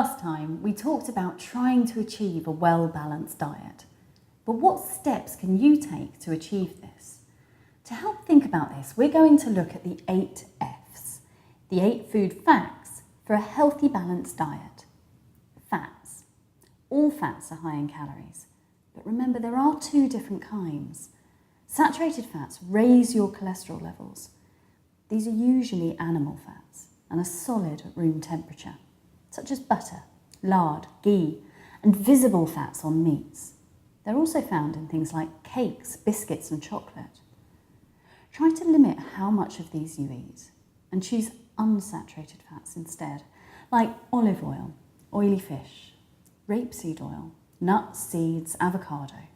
Last time, we talked about trying to achieve a well-balanced diet. But what steps can you take to achieve this? To help think about this, we're going to look at the 8 F's, the 8 food facts for a healthy, balanced diet. Fats. All fats are high in calories, but remember there are 2 different kinds. Saturated fats raise your cholesterol levels. These are usually animal fats and are solid at room temperature, such as butter, lard, ghee, and visible fats on meats. They're also found in things like cakes, biscuits, and chocolate. Try to limit how much of these you eat and choose unsaturated fats instead, like olive oil, oily fish, rapeseed oil, nuts, seeds, avocado.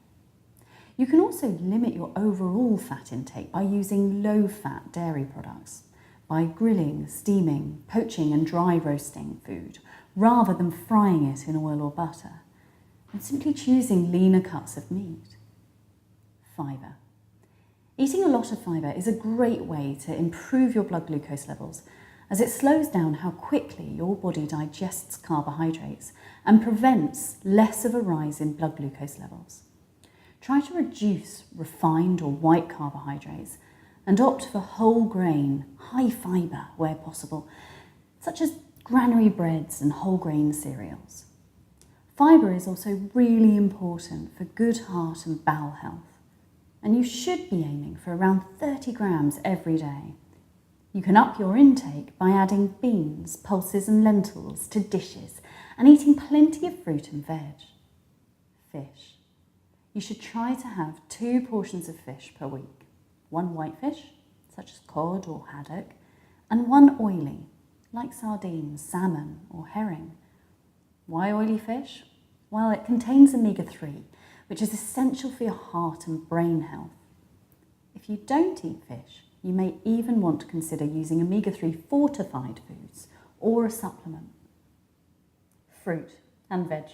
You can also limit your overall fat intake by using low-fat dairy products, by grilling, steaming, poaching and dry roasting food, rather than frying it in oil or butter, and simply choosing leaner cuts of meat. Fibre. Eating a lot of fibre is a great way to improve your blood glucose levels, as it slows down how quickly your body digests carbohydrates and prevents less of a rise in blood glucose levels. Try to reduce refined or white carbohydrates and opt for whole grain, high fibre where possible, such as granary breads and whole grain cereals. Fibre is also really important for good heart and bowel health, and you should be aiming for around 30 grams every day. You can up your intake by adding beans, pulses and lentils to dishes and eating plenty of fruit and veg. Fish. You should try to have 2 portions of fish per week. 1 white fish, such as cod or haddock, and 1 oily, like sardines, salmon or herring. Why oily fish? Well, it contains omega-3, which is essential for your heart and brain health. If you don't eat fish, you may even want to consider using omega-3 fortified foods or a supplement. Fruit and veg.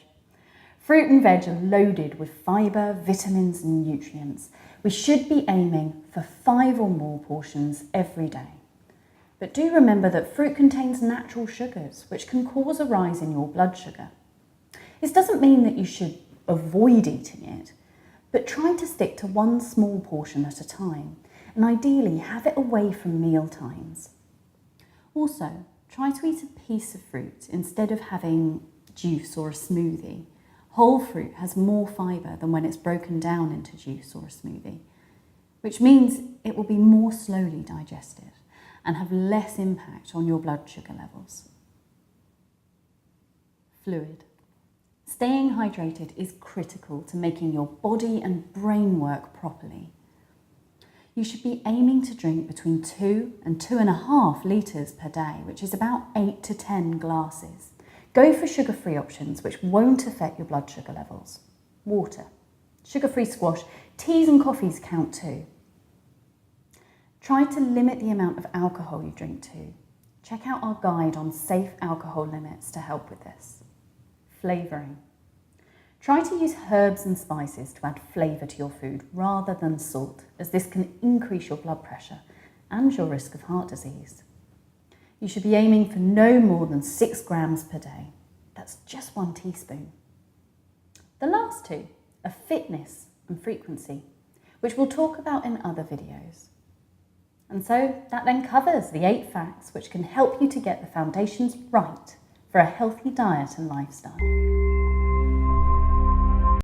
Fruit and veg are loaded with fibre, vitamins and nutrients. We should be aiming for 5 or more portions every day. But do remember that fruit contains natural sugars, which can cause a rise in your blood sugar. This doesn't mean that you should avoid eating it, but try to stick to 1 small portion at a time, and ideally have it away from meal times. Also, try to eat a piece of fruit instead of having juice or a smoothie. Whole fruit has more fibre than when it's broken down into juice or a smoothie, which means it will be more slowly digested and have less impact on your blood sugar levels. Fluid. Staying hydrated is critical to making your body and brain work properly. You should be aiming to drink between 2 and 2.5 litres per day, which is about 8 to 10 glasses. Go for sugar-free options which won't affect your blood sugar levels. Water, sugar-free squash, teas and coffees count too. Try to limit the amount of alcohol you drink too. Check out our guide on safe alcohol limits to help with this. Flavouring. Try to use herbs and spices to add flavour to your food rather than salt, as this can increase your blood pressure and your risk of heart disease. You should be aiming for no more than 6 grams per day. That's just 1 teaspoon. The last 2 are fitness and frequency, which we'll talk about in other videos. And so that then covers the 8 facts which can help you to get the foundations right for a healthy diet and lifestyle.